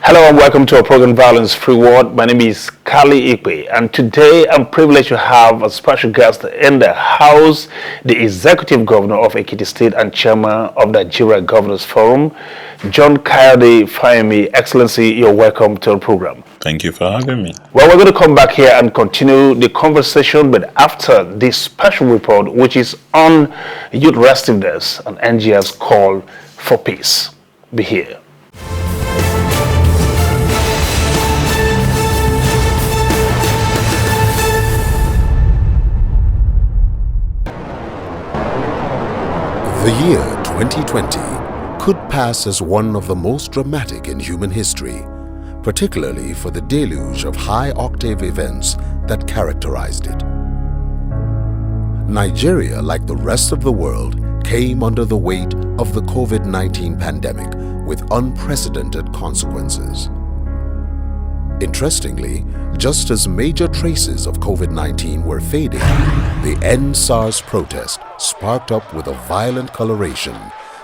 Hello and welcome to our program Violence Free World. My name is Kali Ikwe, and today I'm privileged to have a special guest in the house, the Executive Governor of Ekiti State and Chairman of the Nigeria Governors Forum, John Kayode Fayemi. Excellency, you're welcome to our program. Thank you for having me. Well, we're going to come back here and continue the conversation, but after this special report, which is on youth restiveness and NGF's call for peace. Be here. The year 2020 could pass as one of the most dramatic in human history, particularly for the deluge of high-octave events that characterized it. Nigeria, like the rest of the world, came under the weight of the COVID-19 pandemic with unprecedented consequences. Interestingly, just as major traces of COVID-19 were fading, the END SARS Protest sparked up with a violent coloration,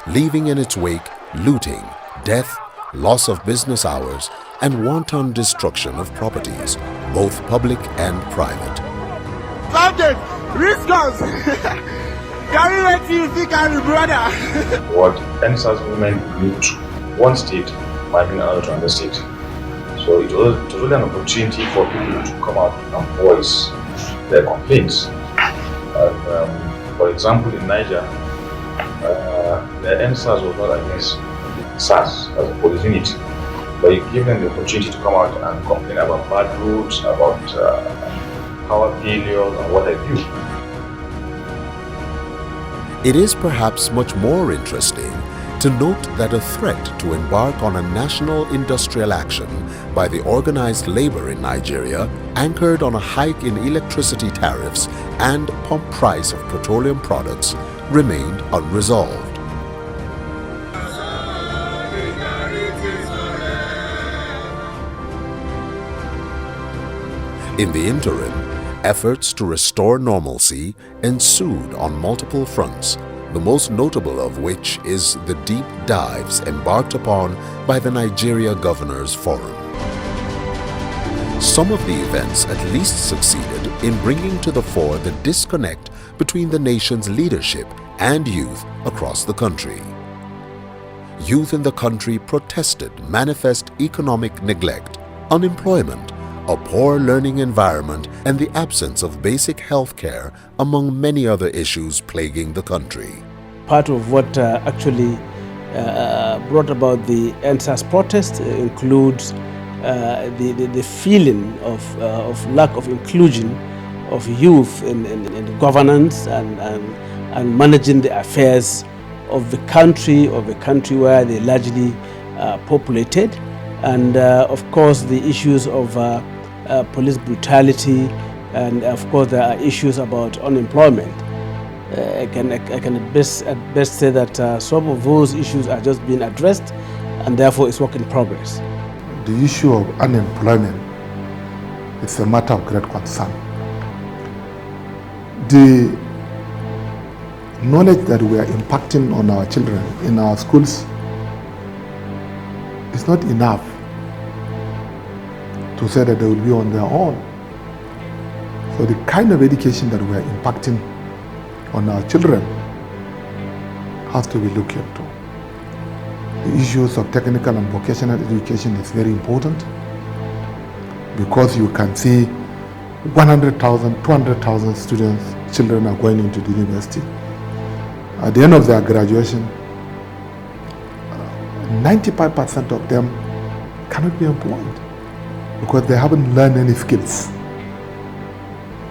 leaving in its wake looting, death, loss of business hours, and wanton destruction of properties, both public and private. Subject, risk us! Carry what you think, carry brother! What END SARS movement looked one state wiping another to another state. So it was really an opportunity for people to come out and voice their complaints. For example, in Niger, the END SARS was not against SARS as a police unit, but it gave them the opportunity to come out and complain about bad roads, about power failures, and what have you. It is perhaps much more interesting to note that a threat to embark on a national industrial action by the organized labor in Nigeria, anchored on a hike in electricity tariffs and pump price of petroleum products, remained unresolved. In the interim, efforts to restore normalcy ensued on multiple fronts, the most notable of which is the deep dives embarked upon by the Nigeria Governors Forum. Some of the events at least succeeded in bringing to the fore the disconnect between the nation's leadership and youth across the country. Youth in the country protested manifest economic neglect, unemployment, a poor learning environment, and the absence of basic health care, among many other issues plaguing the country. Part of what actually brought about the END SARS protest includes the feeling of lack of inclusion of youth in governance and managing the affairs of the country where they largely populated, and of course the issues of police brutality, and of course there are issues about unemployment. I can at best say that some of those issues are just being addressed, and therefore it's work in progress. The issue of unemployment is a matter of great concern. The knowledge that we are impacting on our children in our schools is not enough to say that they will be on their own. So the kind of education that we are impacting on our children has to be looked into. The issues of technical and vocational education is very important, because you can see 100,000, 200,000 students, children are going into the university. At the end of their graduation, 95% of them cannot be employed because they haven't learned any skills.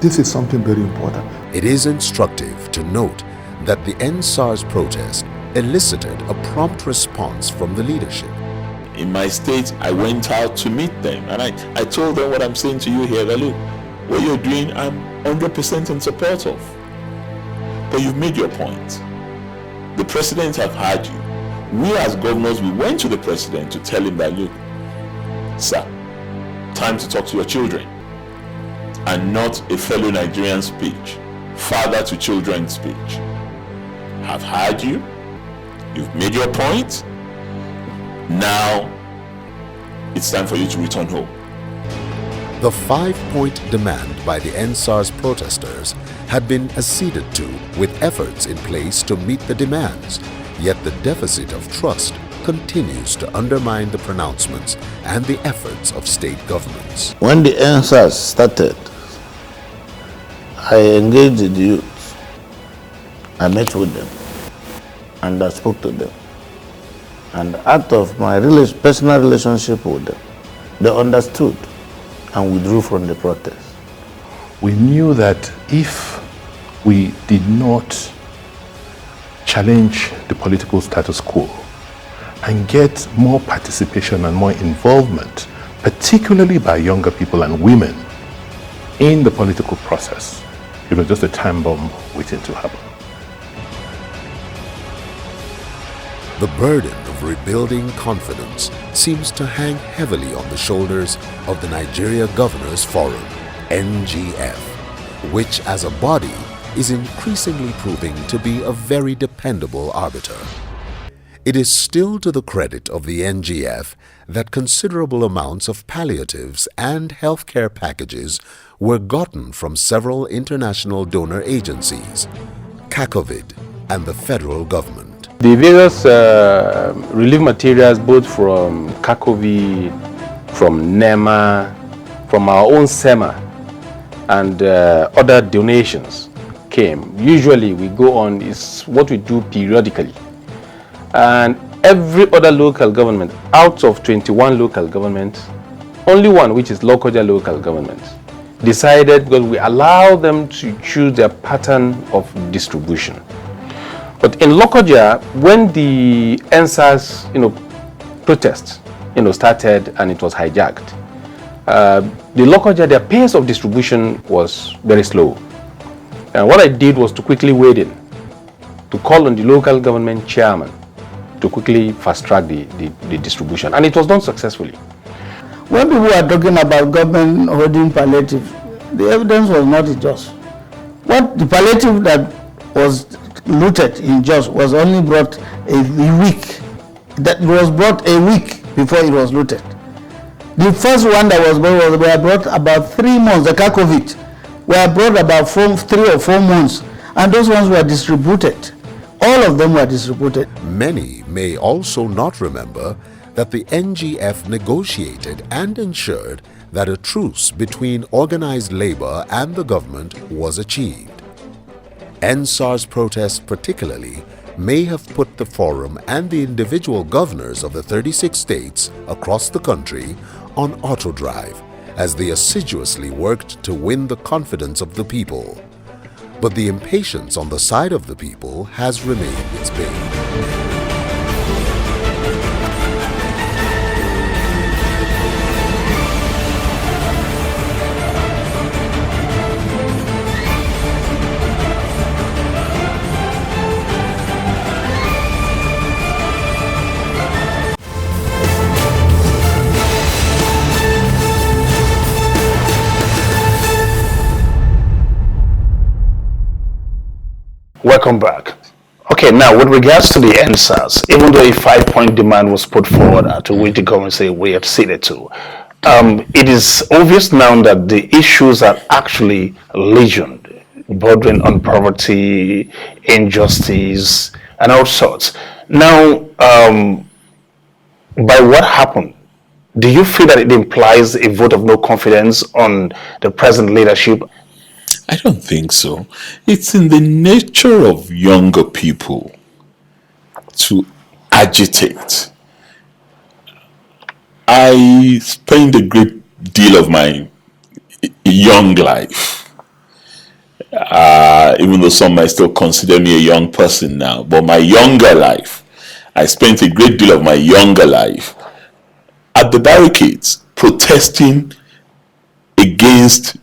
This is something very important. It is instructive to note that the END SARS protest elicited a prompt response from the leadership. In my state, I went out to meet them, and I told them what I'm saying to you here, that look, what you're doing, I'm 100% in support of. But you've made your point. The president have heard you. We as governors, we went to the president to tell him that, look, sir, time to talk to your children, and not a fellow Nigerian speech, father to children speech. Have heard you, you've made your point. Now it's time for you to return home. The 5-point demand by the END SARS protesters had been acceded to with efforts in place to meet the demands, yet the deficit of trust continues to undermine the pronouncements and the efforts of state governments. When the END SARS started, I engaged the youth. I met with them and I spoke to them. And out of my personal relationship with them, they understood and withdrew from the protest. We knew that if we did not challenge the political status quo and get more participation and more involvement, particularly by younger people and women, in the political process, it was just a time bomb waiting to happen. The burden of rebuilding confidence seems to hang heavily on the shoulders of the Nigeria Governors Forum, NGF, which as a body is increasingly proving to be a very dependable arbiter. It is still to the credit of the NGF that considerable amounts of palliatives and healthcare packages were gotten from several international donor agencies, Kayode, and the federal government. The various relief materials, both from Kayode, from NEMA, from our own SEMA, and other donations came. Usually we go on, it's what we do periodically. And every other local government, out of 21 local governments, only one, which is Lokoja local government, decided, because we allow them to choose their pattern of distribution. But in Lokoja, when the END SARS, protest, started and it was hijacked, the Lokoja, their pace of distribution was very slow. And what I did was to quickly wade in, to call on the local government chairman to quickly fast-track the distribution. And it was done successfully. When people are talking about government holding palliative, the evidence was not in Jos. What the palliative that was looted in Jos was only brought a week. That was brought a week before it was looted. The first one that was brought about 3 months. The Kayode were brought about 3 or 4 months, and those ones were distributed. All of them were distributed. Many may also not remember that the NGF negotiated and ensured that a truce between organized labor and the government was achieved. END SARS Protest particularly may have put the forum and the individual governors of the 36 states across the country on auto drive as they assiduously worked to win the confidence of the people. But the impatience on the side of the people has remained its bane. Welcome back. Okay, now with regards to the END SARS, even though a 5-point demand was put forward to which the government say we acceded to, it is obvious now that the issues are actually legion, bordering on poverty, injustice, and all sorts. Now, by what happened, do you feel that it implies a vote of no confidence on the present leadership? I don't think so. It's in the nature of younger people to agitate. I spent a great deal of my young life, even though some might still consider me a young person now, but my younger life, I spent a great deal of my younger life at the barricades protesting against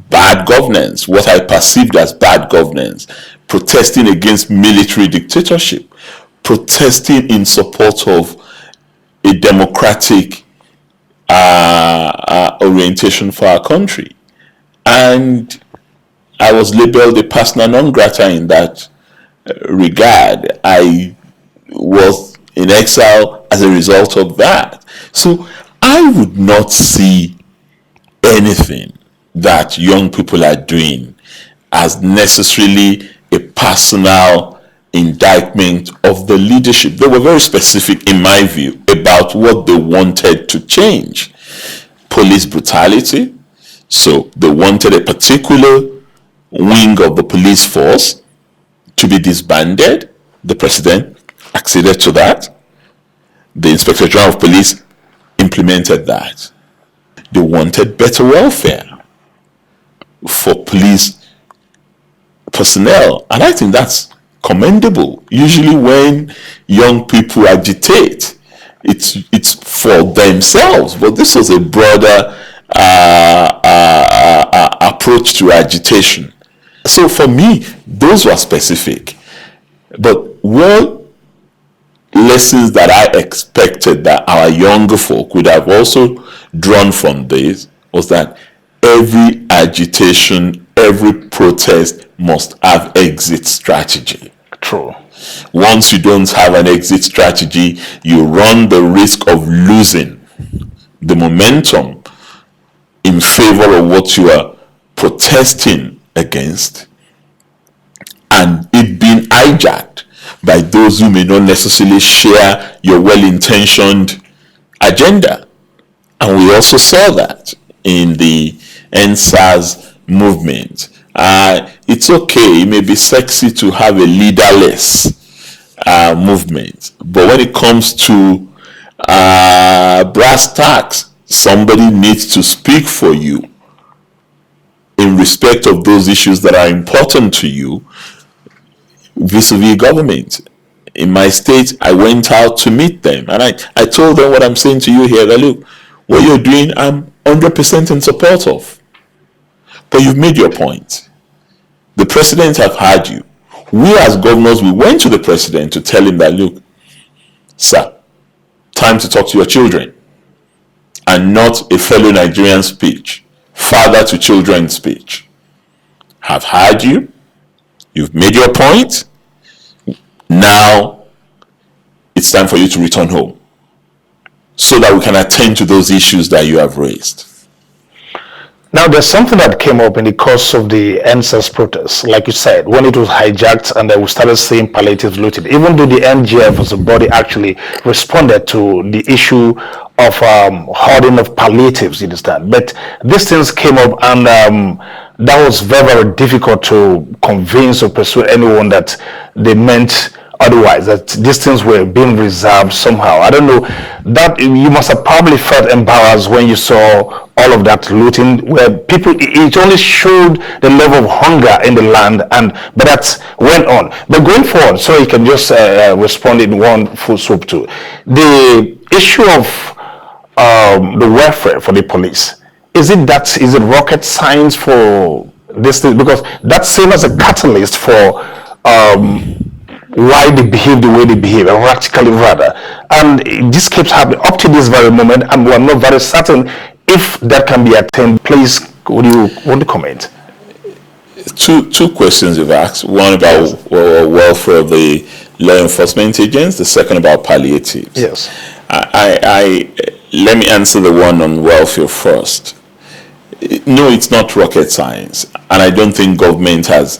bad governance, what I perceived as bad governance, protesting against military dictatorship, protesting in support of a democratic orientation for our country. And I was labeled a persona non grata in that regard. I was in exile as a result of that. So I would not see anything that young people are doing as necessarily a personal indictment of the leadership. They were very specific, in my view, about what they wanted to change. Police brutality. So they wanted a particular wing of the police force to be disbanded. The president acceded to that. The Inspector General of Police implemented that. They wanted better welfare for police personnel, and I think that's commendable. Usually when young people agitate, it's for themselves, but this was a broader approach to agitation. So for me, those were specific, but lessons that I expected that our younger folk would have also drawn from this was that every agitation, every protest must have exit strategy. True. Once you don't have an exit strategy, you run the risk of losing the momentum in favor of what you are protesting against, and it being hijacked by those who may not necessarily share your well-intentioned agenda. And we also saw that in the END SARS movement. It's okay, it may be sexy to have a leaderless movement, but when it comes to brass tacks, somebody needs to speak for you in respect of those issues that are important to you vis-a-vis government. In my state, I went out to meet them, and I told them what I'm saying to you here, that look, what you're doing, I'm 100% in support of. But you've made your point. The president have heard you. We as governors, we went to the president to tell him that, look, sir, time to talk to your children, and not a fellow Nigerian speech, father to children speech. Have heard you. You've made your point. Now it's time for you to return home so that we can attend to those issues that you have raised. Now, there's something that came up in the course of the END SARS protest, like you said, when it was hijacked and then we started seeing palliatives looted, even though the NGF as a body actually responded to the issue of hoarding of palliatives, you understand. But these things came up, and that was very, very difficult to convince or persuade anyone that they meant otherwise, that these things were being reserved somehow. I don't know, that you must have probably felt embarrassed when you saw all of that looting, where people, it only showed the level of hunger in the land, but that went on. But going forward, so you can just respond in one full swoop to the issue of the welfare for the police. Is it rocket science for this thing? Because that's seen as a catalyst for why they behave the way they behave, erratically rather. And this keeps happening up to this very moment, and we're not very certain if that can be attained. Please, would you want to comment? Two questions you've asked. One about welfare of the law enforcement agents, the second about palliatives. Yes. Let me answer the one on welfare first. No, it's not rocket science, and I don't think government has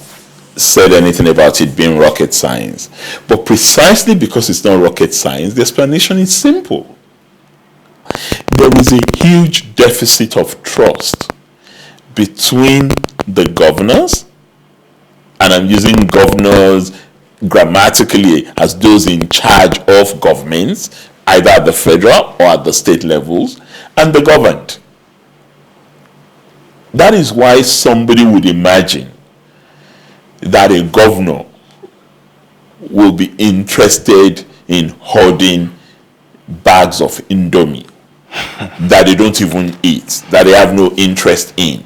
said anything about it being rocket science. But precisely because it's not rocket science, the explanation is simple. There is a huge deficit of trust between the governors, and I'm using governors grammatically as those in charge of governments, either at the federal or at the state levels, and the governed. That is why somebody would imagine that a governor will be interested in hoarding bags of Indomie that they don't even eat, that they have no interest in.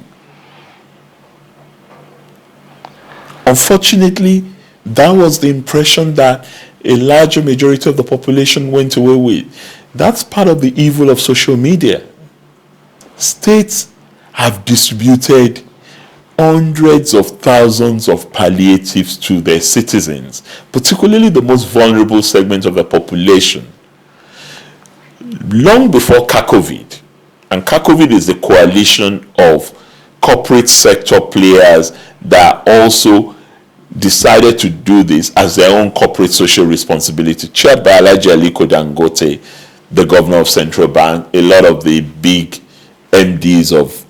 Unfortunately, that was the impression that a larger majority of the population went away with. That's part of the evil of social media. States have distributed hundreds of thousands of palliatives to their citizens, particularly the most vulnerable segment of the population. long before CACOVID, and CACOVID is the coalition of corporate sector players that also decided to do this as their own corporate social responsibility, chaired by Alhaji Aliko Dangote, the governor of Central Bank, a lot of the big MDs of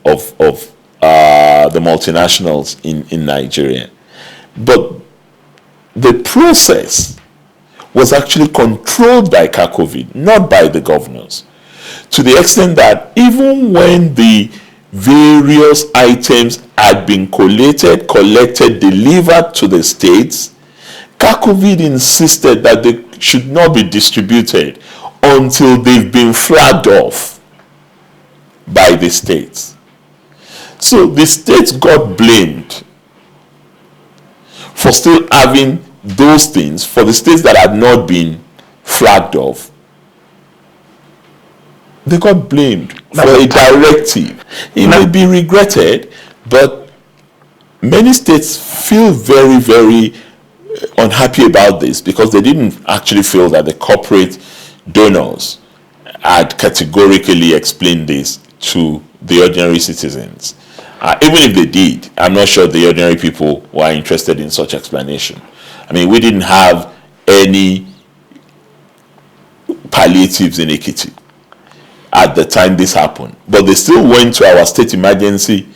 the multinationals in Nigeria. But the process was actually controlled by CACOVID, not by the governors, to the extent that even when the various items had been collated, collected, delivered to the states, CACOVID insisted that they should not be distributed until they've been flagged off by the states. So the states got blamed for still having those things for the states that had not been flagged off. They got blamed for a directive. It may be regretted, but many states feel very, very unhappy about this because they didn't actually feel that the corporate donors had categorically explained this to the ordinary citizens. Even if they did, I'm not sure the ordinary people were interested in such explanation. I mean, we didn't have any palliatives in Ekiti at the time this happened, but they still went to our state emergency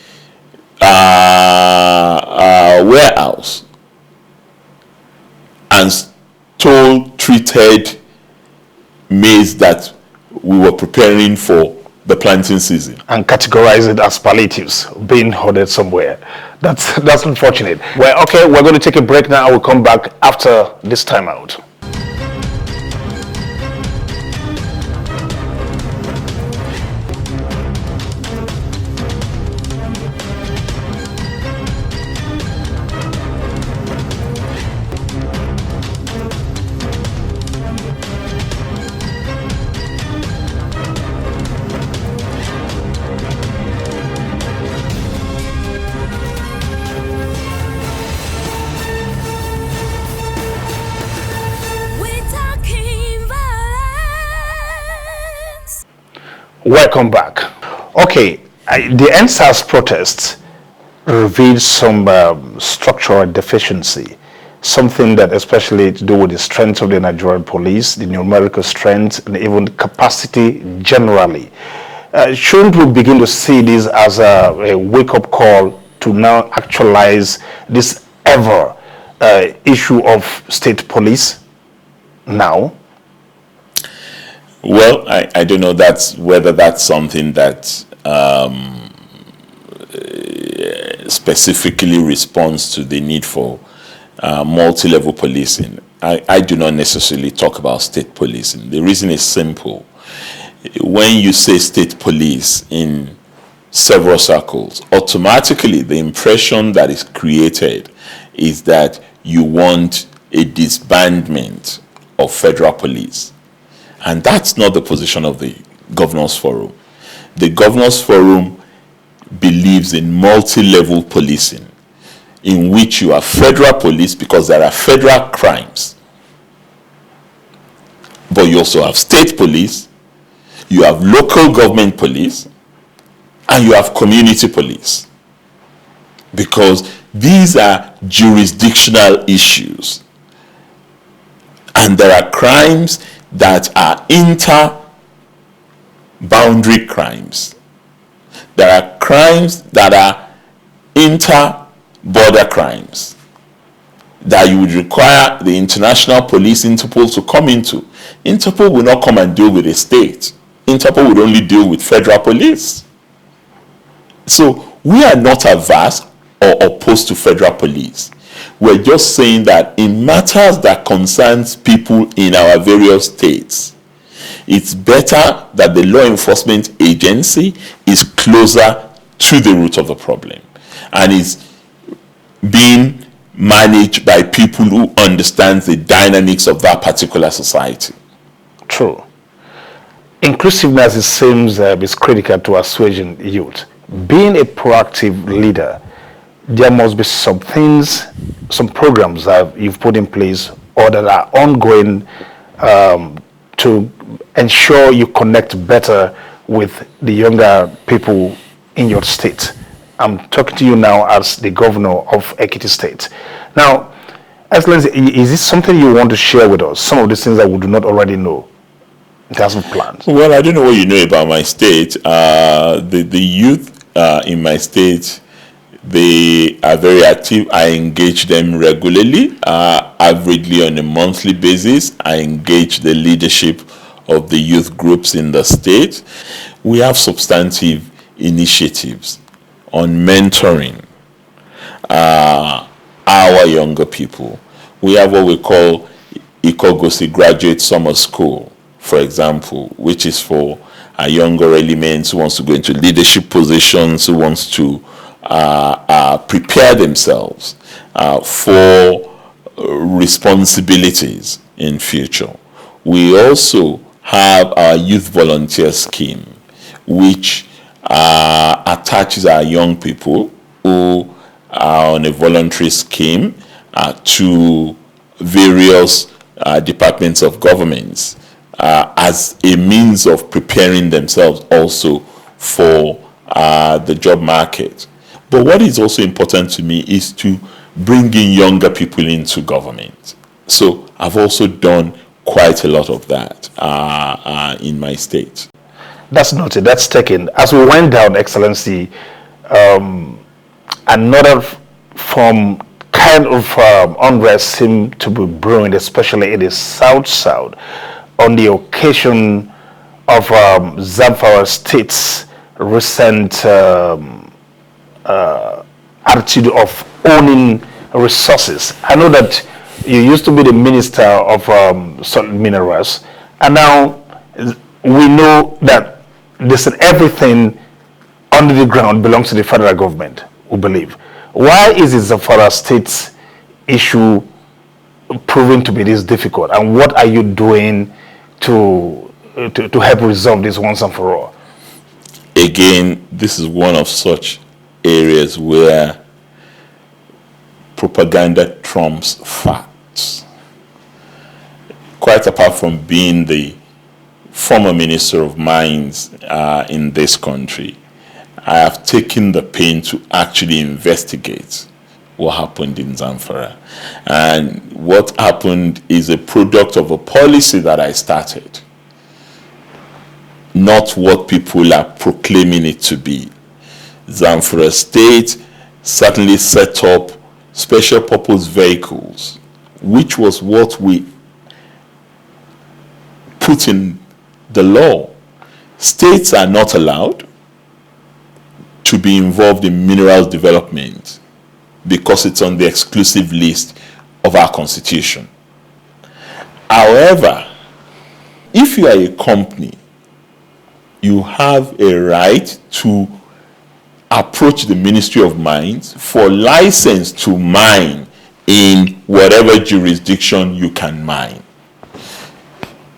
warehouse and treated maize that we were preparing for the planting season, and categorize it as palliatives being hoarded somewhere. That's unfortunate. Well, okay, we're going to take a break now. We'll come back after this time out. Welcome back. Okay, the END SARS Protest revealed some structural deficiency, something that especially to do with the strength of the Nigerian police, the numerical strength, and even capacity generally. Shouldn't we begin to see this as a wake-up call to now actualize this ever issue of state police now? Well, I don't know whether that's something that specifically responds to the need for multi-level policing. I do not necessarily talk about state policing. The reason is simple. When you say state police in several circles, automatically the impression that is created is that you want a disbandment of federal police. And that's not the position of the Governors Forum. The Governors Forum believes in multi-level policing, in which you have federal police because there are federal crimes. But you also have state police, you have local government police, and you have community police. Because these are jurisdictional issues. And there are crimes that are inter-boundary crimes. There are crimes that are inter-border crimes that you would require the international police, Interpol, to come into. Interpol will not come and deal with a state. Interpol would only deal with federal police. So we are not averse or opposed to federal police. We're just saying that in matters that concerns people in our various states, it's better that the law enforcement agency is closer to the root of the problem and is being managed by people who understand the dynamics of that particular society. True. Inclusiveness, it seems, is critical to assuaging youth. Being a proactive leader, there must be some things, some programs that you've put in place or that are ongoing to ensure you connect better with the younger people in your state? I'm talking to you now as the governor of Ekiti State. Now, Excellency, is this something you want to share with us? Some of these things that we do not already know in terms of plans. Well, I don't know what you know about my state. The youth in my state, they are very active. I engage them regularly, averagely on a monthly basis. I engage the leadership of the youth groups in the state. We have substantive initiatives on mentoring our younger people. We have what we call Ikogosi Graduate Summer School, for example, which is for younger elements who wants to go into leadership positions, who wants to prepare themselves for responsibilities in future. We also have our youth volunteer scheme, which attaches our young people who are on a voluntary scheme to various departments of governments as a means of preparing themselves also for the job market. But what is also important to me is to bring in younger people into government. So I've also done quite a lot of that in my state. That's noted, that's taken. As we went down, Excellency, another form kind of unrest seemed to be brewing, especially in the South, on the occasion of Zamfara State's recent attitude of owning resources. I know that you used to be the Minister of Solid Minerals, and now we know that everything under the ground belongs to the federal government, we believe. Why is the Zamfara State's issue proving to be this difficult, and what are you doing to help resolve this once and for all? Again, this is one of such areas where propaganda trumps facts. Quite apart from being the former Minister of Mines in this country, I have taken the pain to actually investigate what happened in Zamfara. And what happened is a product of a policy that I started, not what people are proclaiming it to be. Zamfara State certainly set up special purpose vehicles, which was what we put in the law. States are not allowed to be involved in minerals development because it's on the exclusive list of our constitution. However, if you are a company, you have a right to approach the Ministry of Mines for license to mine in whatever jurisdiction you can mine.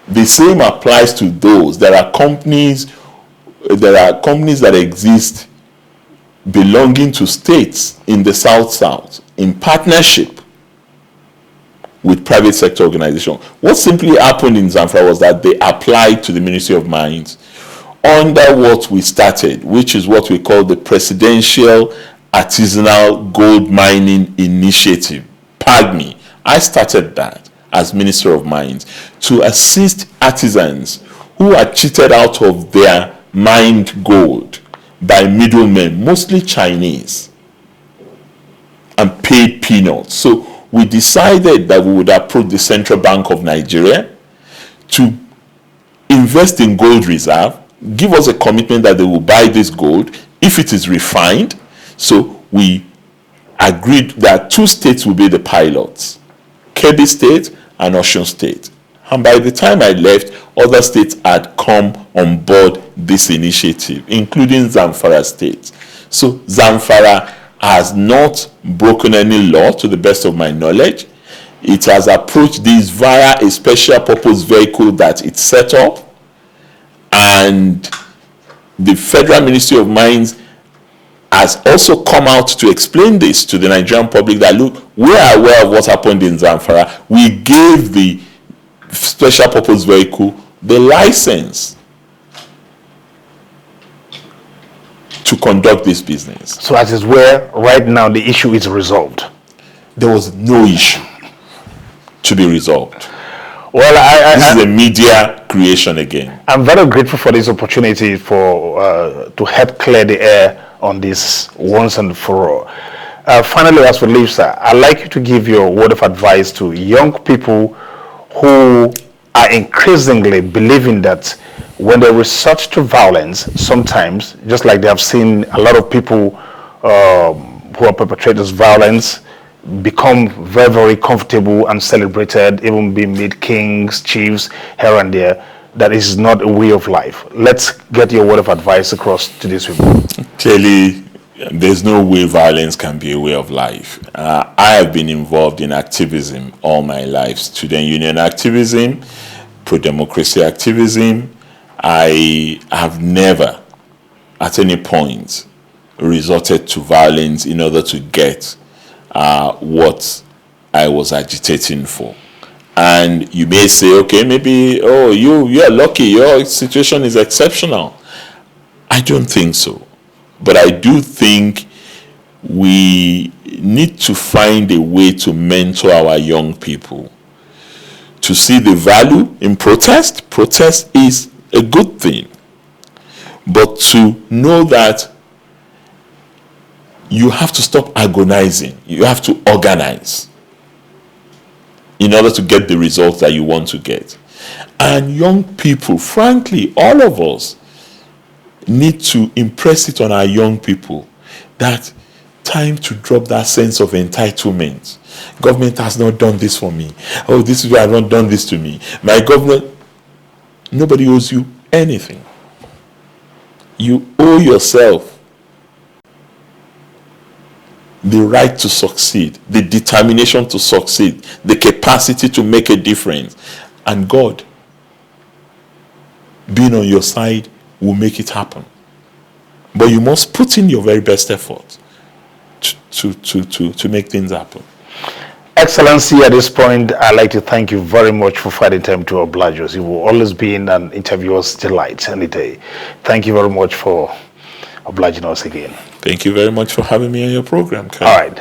The same applies to those. There are companies that exist belonging to states in the South in partnership with private sector organizations. What simply happened in Zamfara was that they applied to the Ministry of Mines under what we started, which is what we call the Presidential Artisanal Gold Mining Initiative, PAGMI. I started that as Minister of Mines to assist artisans who are cheated out of their mined gold by middlemen, mostly Chinese, and paid peanuts. So we decided that we would approach the Central Bank of Nigeria to invest in gold reserve, give us a commitment that they will buy this gold if it is refined. So we agreed that 2 states will be the pilots, Kebbi State and Osun State. And by the time I left, other states had come on board this initiative, including Zamfara State. So Zamfara has not broken any law to the best of my knowledge. It has approached this via a special purpose vehicle that it set up. And the Federal Ministry of Mines has also come out to explain this to the Nigerian public that, look, we are aware of what happened in Zamfara. We gave the special purpose vehicle the license to conduct this business. So that is where right now the issue is resolved. There was no issue to be resolved. Well, this is a media creation again. I'm very grateful for this opportunity for to help clear the air on this once and for all. Finally, as we leave, sir, I'd like you to give your word of advice to young people who are increasingly believing that when they resort to violence, sometimes, just like they have seen a lot of people who are perpetrators of violence become very, very comfortable and celebrated, even being made kings, chiefs, here and there, that is not a way of life. Let's get your word of advice across to these people. Clearly, there's no way violence can be a way of life. I have been involved in activism all my life, student union activism, pro-democracy activism. I have never, at any point, resorted to violence in order to get what I was agitating for. And you may say, okay, maybe, oh, you're lucky, your situation is exceptional. I don't think so. But I do think we need to find a way to mentor our young people to see the value in protest. Protest is a good thing. But to know that you have to stop agonizing. You have to organize in order to get the results that you want to get. And young people, frankly, all of us need to impress it on our young people that time to drop that sense of entitlement. Government has not done this for me. Oh, this is why I've not done this to me. My government, nobody owes you anything. You owe yourself the right to succeed, the determination to succeed, the capacity to make a difference. And God, being on your side, will make it happen. But you must put in your very best effort to make things happen. Excellency, at this point, I'd like to thank you very much for finding time to oblige us. You will always be in an interviewer's delight any day. Thank you very much for obliging us again. Thank you very much for having me on your program, Kyle. All right.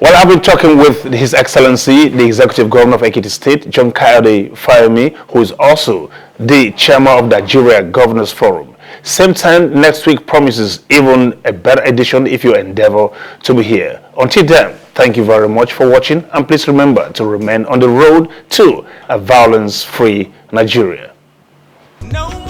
Well, I've been talking with His Excellency, the Executive Governor of Ekiti State, John Kayode Fayemi, who is also the Chairman of Nigeria Governors Forum. Same time next week promises even a better edition if you endeavor to be here. Until then, thank you very much for watching, and please remember to remain on the road to a violence-free Nigeria. No.